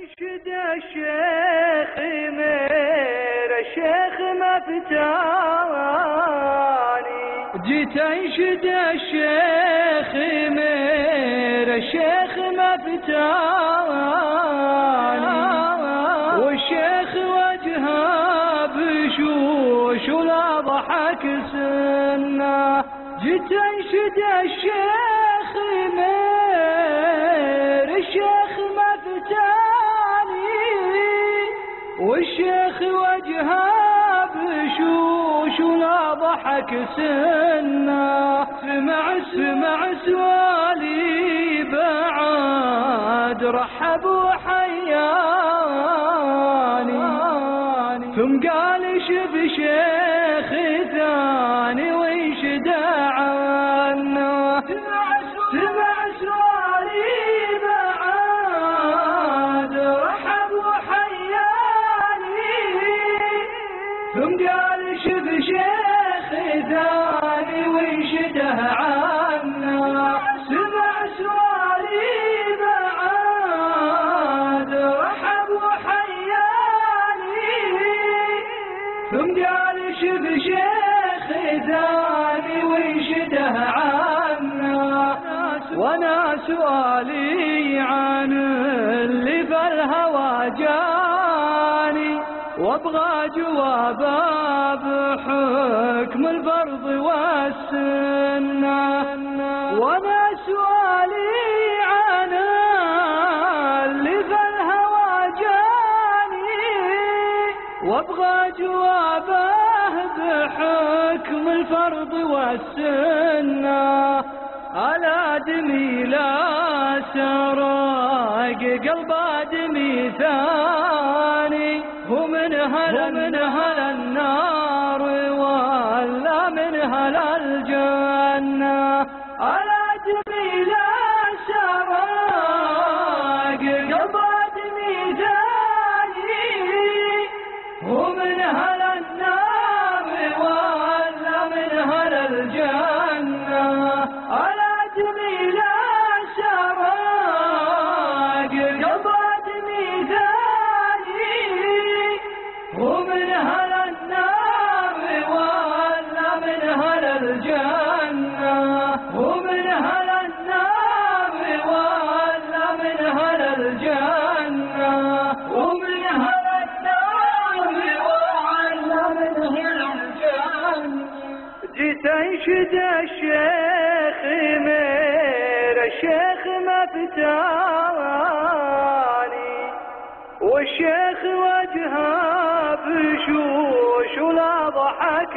انشد الشيخ مير الشيخ مفتاني، جيت انشد الشيخ مير الشيخ مفتاني، والشيخ وجهه بشوش ولا ضحك سنه، جيت انشد الشيخ مير الشيخ مفتاني، والشيخ وجهه بشوش ولا ضحك سنه، سمع سوالي بعد رحب وحياني، ثم قال شب شيخ ثاني وينشد عنه، سمع سوالي بعد رحب وحياني، ثم قال شب شيخ ثاني وينشده عنه، سمع سوالي بعد رحب وحياني، ثم قال شب شيخ ثاني وينشده عنه، وانا سؤالي عن اللي في الهوى جاني، وابغى جوابه بحكم الفرض والسنه، وانا سؤالي عن اللي في الهوى جاني، وابغى جوابه بحكم الفرض والسنه، الادمي لا سرق قلب ادمي ثاني، هو من هل النار ولا من هل الجنه، الادمي لا سرق قلب ادمي ثاني، هو من هل النار ولا من هل الجنه، الادمي لا سرق قلب ادمي ثاني، هو من هل النار ولا من هل الجنه، هو من هل النار ولا من هل الجنه، ومن هل النار ولا من هل الجنه، جيت انشد الشيخ مير الشيخ مفتاني، والشيخ وجهه بشوش ولا ضحك